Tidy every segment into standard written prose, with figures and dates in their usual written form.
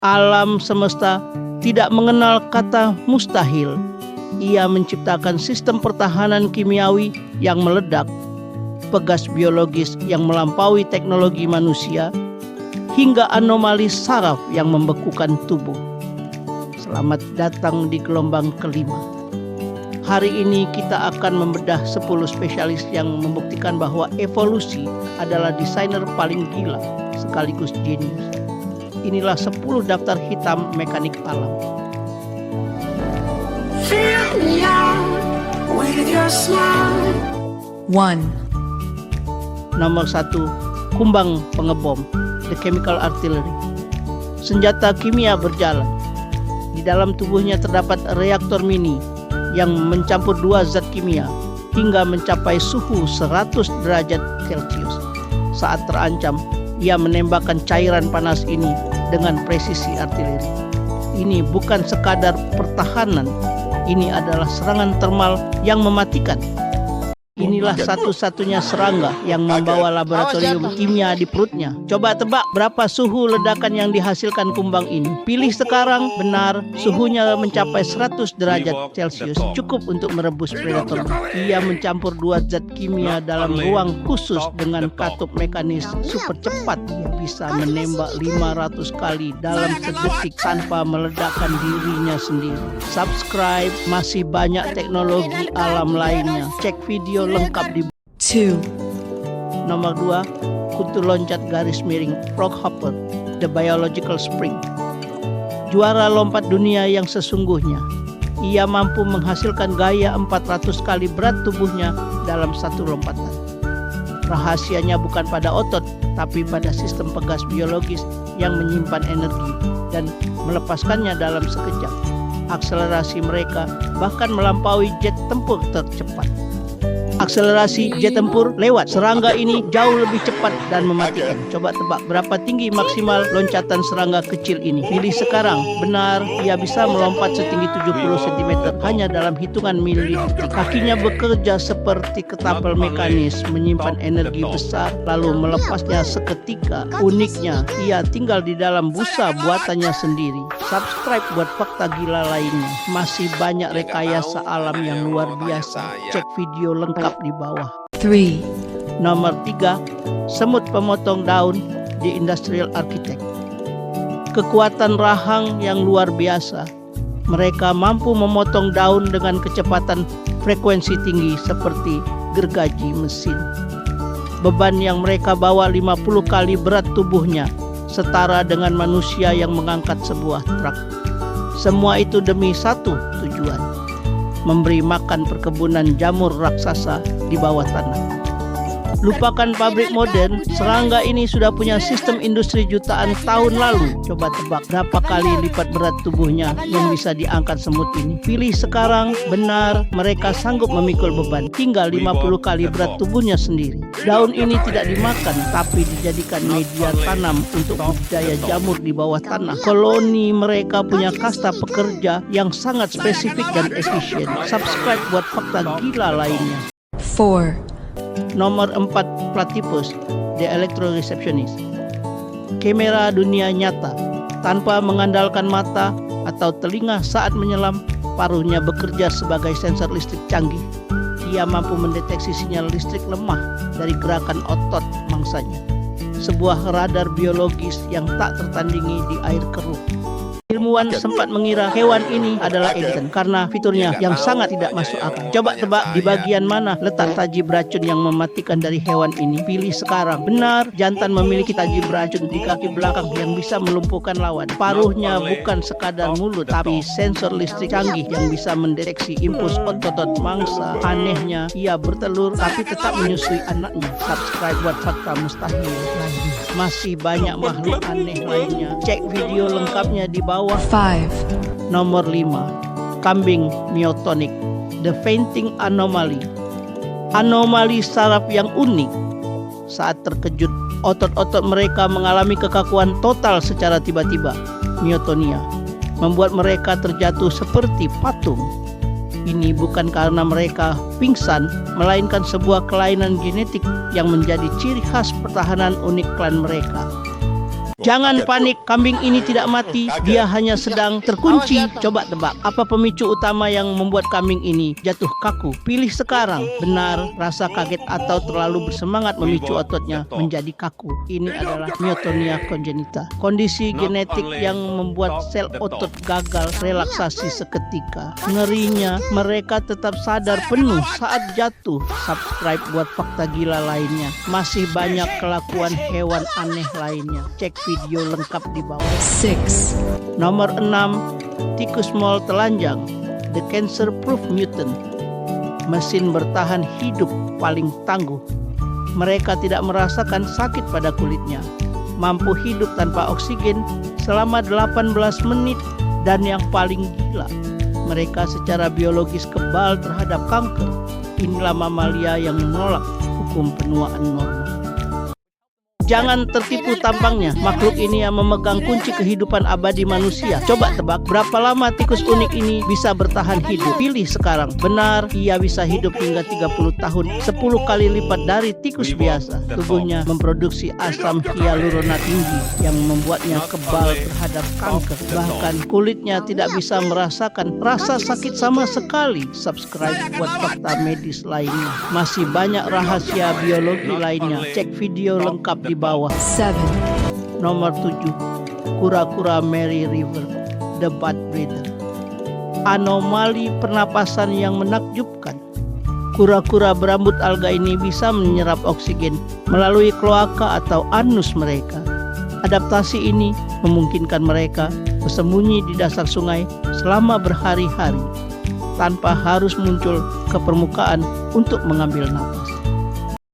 Alam semesta tidak mengenal kata mustahil. Ia menciptakan sistem pertahanan kimiawi yang meledak, pegas biologis yang melampaui teknologi manusia, hingga anomali saraf yang membekukan tubuh. Selamat datang di gelombang kelima. Hari ini kita akan membedah 10 spesialis yang membuktikan bahwa evolusi adalah desainer paling gila sekaligus jenius. Inilah 10 daftar hitam mekanik alam. Fill me out with your smile. 1. Nomor 1, kumbang pengebom, the chemical artillery. Senjata kimia berjalan. Di dalam tubuhnya terdapat reaktor mini yang mencampur 2 zat kimia hingga mencapai suhu 100 derajat Celcius. Saat terancam, ia menembakkan cairan panas ini dengan presisi artileri. Ini bukan sekadar pertahanan, ini adalah serangan termal yang mematikan. Inilah satu-satunya serangga yang membawa laboratorium kimia di perutnya. Coba tebak berapa suhu ledakan yang dihasilkan kumbang ini. Pilih sekarang. Benar, suhunya mencapai 100 derajat Celcius. Cukup untuk merebus predator. Ia mencampur 2 zat kimia dalam ruang khusus dengan katup mekanis super cepat. Ia bisa menembak 500 kali dalam sedetik tanpa meledakkan dirinya sendiri. Subscribe, masih banyak teknologi alam lainnya. Cek video lengkap di 2. Nomor 2, kutu loncat garis miring Frog-Hopper, the biological spring. Juara lompat dunia yang sesungguhnya. Ia mampu menghasilkan gaya 400 kali berat tubuhnya dalam satu lompatan. Rahasianya bukan pada otot, tapi pada sistem pegas biologis yang menyimpan energi dan melepaskannya dalam sekejap. Akselerasi mereka bahkan melampaui jet tempur tercepat. Akselerasi jet tempur lewat serangga ini jauh lebih cepat dan mematikan. Coba tebak berapa tinggi maksimal loncatan serangga kecil ini. Pilih sekarang. Benar, ia bisa melompat setinggi 70 cm hanya dalam hitungan milidetik. Kakinya bekerja seperti ketapel mekanis, menyimpan energi besar lalu melepasnya seketika. Uniknya, ia tinggal di dalam busa buatannya sendiri. Subscribe buat fakta gila lainnya. Masih banyak rekayasa alam yang luar biasa. Cek video lengkap di bawah. 3. Nomor 3, semut pemotong daun di Industrial Architect. Kekuatan rahang yang luar biasa. Mereka mampu memotong daun dengan kecepatan frekuensi tinggi seperti gergaji mesin. Beban yang mereka bawa 50 kali berat tubuhnya, setara dengan manusia yang mengangkat sebuah truk. Semua itu demi satu tujuan: memberi makan perkebunan jamur raksasa di bawah tanah. Lupakan pabrik modern, serangga ini sudah punya sistem industri jutaan tahun lalu. Coba tebak berapa kali lipat berat tubuhnya yang bisa diangkat semut ini. Pilih sekarang. Benar, mereka sanggup memikul beban hingga 50 kali berat tubuhnya sendiri. Daun ini tidak dimakan, tapi dijadikan media tanam untuk budidaya jamur di bawah tanah. Koloni mereka punya kasta pekerja yang sangat spesifik dan efisien. Subscribe buat fakta gila lainnya. 4. Nomor 4, platypus, the electroreceptionist. Kamera dunia nyata. Tanpa mengandalkan mata atau telinga saat menyelam, paruhnya bekerja sebagai sensor listrik canggih. Ia mampu mendeteksi sinyal listrik lemah dari gerakan otot mangsanya. Sebuah radar biologis yang tak tertandingi di air keruh. Ilmuwan sempat mengira hewan ini adalah editan karena fiturnya yang sangat tidak masuk akal. Coba tebak di bagian mana letak taji beracun yang mematikan dari hewan ini. Pilih sekarang. Benar, jantan memiliki taji beracun di kaki belakang yang bisa melumpuhkan lawan. Paruhnya bukan sekadar mulut, tapi sensor listrik canggih yang bisa mendeteksi impuls otot mangsa. Anehnya, ia bertelur tapi tetap menyusui anaknya. Subscribe buat fakta mustahil lainnya. Masih banyak makhluk aneh lainnya. Cek video lengkapnya di bawah. 5. Nomor 5, kambing myotonik, the fainting anomaly. Anomali saraf yang unik. Saat terkejut, otot-otot mereka mengalami kekakuan total secara tiba-tiba, myotonia, membuat mereka terjatuh seperti patung. Ini bukan karena mereka pingsan, melainkan sebuah kelainan genetik yang menjadi ciri khas pertahanan unik klan mereka. Jangan panik, kambing ini tidak mati, dia hanya sedang terkunci. Coba tebak, apa pemicu utama yang membuat kambing ini jatuh kaku? Pilih sekarang. Benar, rasa kaget atau terlalu bersemangat memicu ototnya menjadi kaku. Ini adalah myotonia congenita, kondisi genetik yang membuat sel otot gagal relaksasi seketika. Ngerinya, mereka tetap sadar penuh saat jatuh. Subscribe buat fakta gila lainnya. Masih banyak kelakuan hewan aneh lainnya. Cek video lengkap di bawah. 6, Nomor 6, tikus mol telanjang, the cancer-proof mutant. Mesin bertahan hidup paling tangguh. Mereka tidak merasakan sakit pada kulitnya, mampu hidup tanpa oksigen selama 18 menit, dan yang paling gila, mereka secara biologis kebal terhadap kanker. Inilah mamalia yang menolak hukum penuaan normal. Jangan tertipu tampangnya, makhluk ini yang memegang kunci kehidupan abadi manusia. Coba tebak, berapa lama tikus unik ini bisa bertahan hidup? Pilih sekarang. Benar, ia bisa hidup hingga 30 tahun, 10 kali lipat dari tikus biasa. Tubuhnya memproduksi asam hyaluronat tinggi yang membuatnya kebal terhadap kanker. Bahkan kulitnya tidak bisa merasakan rasa sakit sama sekali. Subscribe buat fakta medis lainnya. Masih banyak rahasia biologi lainnya. Cek video lengkap di bawah. 7, Nomor 7, kura-kura Mary River, the butt breather. Anomali pernapasan yang menakjubkan. Kura-kura berambut alga ini bisa menyerap oksigen melalui kloaka atau anus mereka. Adaptasi ini memungkinkan mereka bersembunyi di dasar sungai selama berhari-hari tanpa harus muncul ke permukaan untuk mengambil napas.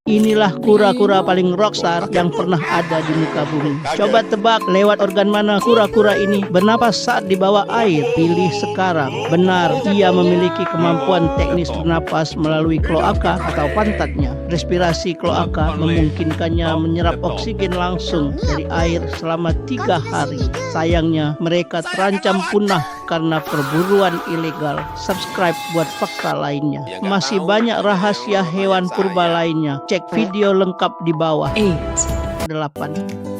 Inilah kura-kura paling rockstar yang pernah ada di muka bumi. Coba tebak lewat organ mana kura-kura ini bernapas saat di bawah air. Pilih sekarang. Benar, ia memiliki kemampuan teknis bernapas melalui kloaka atau pantatnya. Respirasi kloaka memungkinkannya menyerap oksigen langsung dari air selama 3 hari. Sayangnya, mereka terancam punah karena perburuan ilegal. Subscribe buat fakta lainnya. Masih banyak rahasia hewan purba lainnya. Cek video lengkap di bawah. 8, 8.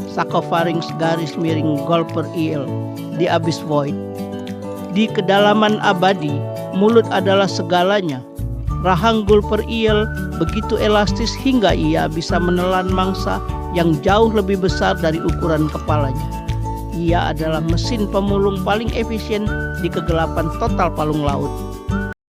Sarcopharynx garis miring gulper eel, the abyss void. Di kedalaman abadi, mulut adalah segalanya. Rahang gulper eel begitu elastis hingga ia bisa menelan mangsa yang jauh lebih besar dari ukuran kepalanya. Ia adalah mesin pemulung paling efisien di kegelapan total palung laut.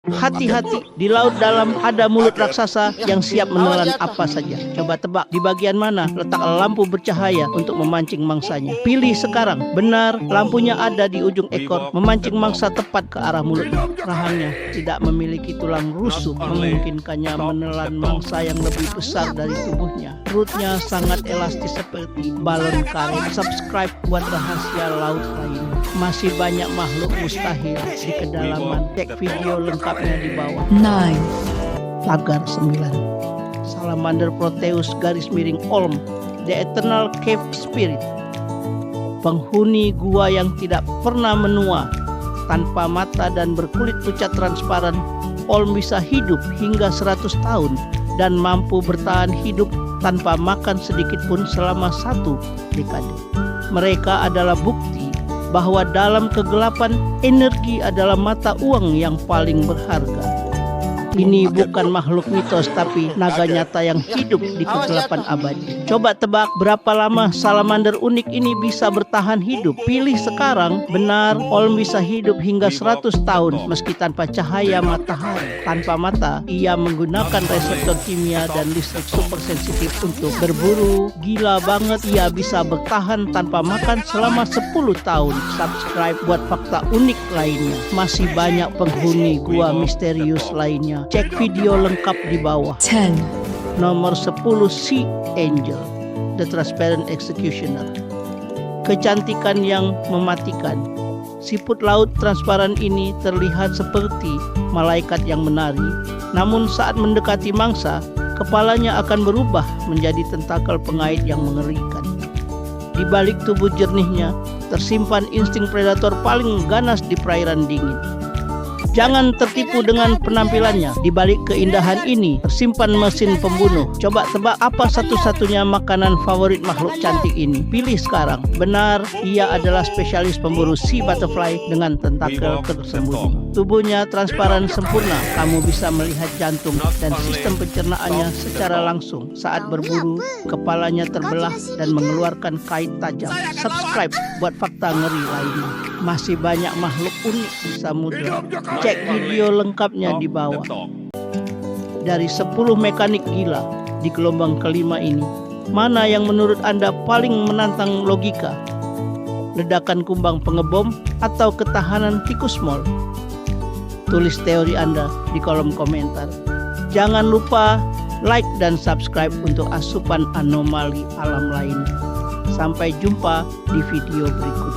Hati-hati, di laut dalam ada mulut raksasa yang siap menelan apa saja. Coba tebak, di bagian mana letak lampu bercahaya untuk memancing mangsanya. Pilih sekarang. Benar, lampunya ada di ujung ekor, memancing mangsa tepat ke arah mulutnya. Rahangnya tidak memiliki tulang rusuk, memungkinkannya menelan mangsa yang lebih besar dari tubuhnya. Perutnya sangat elastis seperti balon karet. Subscribe buat rahasia laut lain. Masih banyak makhluk mustahil di kedalaman. Cek video lengkapnya di bawah. 9, Tagar 9. Salamander Proteus garis miring Olm, the eternal cave spirit. Penghuni gua yang tidak pernah menua, tanpa mata dan berkulit pucat transparan, Olm bisa hidup hingga 100 tahun dan mampu bertahan hidup tanpa makan sedikit pun selama 1 dekade. Mereka adalah bukti bahwa dalam kegelapan, energi adalah mata uang yang paling berharga. Ini bukan makhluk mitos, tapi naga nyata yang hidup di kegelapan abadi. Coba tebak berapa lama salamander unik ini bisa bertahan hidup. Pilih sekarang. Benar, Olm bisa hidup hingga 100 tahun meski tanpa cahaya matahari. Tanpa mata, ia menggunakan reseptor kimia dan listrik super sensitif untuk berburu. Gila banget, ia bisa bertahan tanpa makan selama 10 tahun. Subscribe buat fakta unik lainnya. Masih banyak penghuni gua misterius lainnya. Cek video lengkap di bawah. 10, Nomor 10, Sea Angel, the transparent executioner. Kecantikan yang mematikan. Siput laut transparan ini terlihat seperti malaikat yang menari. Namun saat mendekati mangsa, kepalanya akan berubah menjadi tentakel pengait yang mengerikan. Di balik tubuh jernihnya tersimpan insting predator paling ganas di perairan dingin. Jangan tertipu dengan penampilannya. Di balik keindahan ini tersimpan mesin pembunuh. Coba tebak apa satu-satunya makanan favorit makhluk cantik ini? Pilih sekarang. Benar, ia adalah spesialis pemburu sea butterfly dengan tentakel tersembunyi. Tubuhnya transparan sempurna. Kamu bisa melihat jantung dan sistem pencernaannya secara langsung. Saat berburu, kepalanya terbelah dan mengeluarkan kait tajam. Subscribe buat fakta ngeri lainnya. Masih banyak makhluk unik di samudera. Cek video lengkapnya di bawah. Dari 10 mekanik gila di gelombang kelima ini, mana yang menurut Anda paling menantang logika? Ledakan kumbang pengebom atau ketahanan tikus mall? Tulis teori Anda di kolom komentar. Jangan lupa like dan subscribe untuk asupan anomali alam lain. Sampai jumpa di video berikutnya.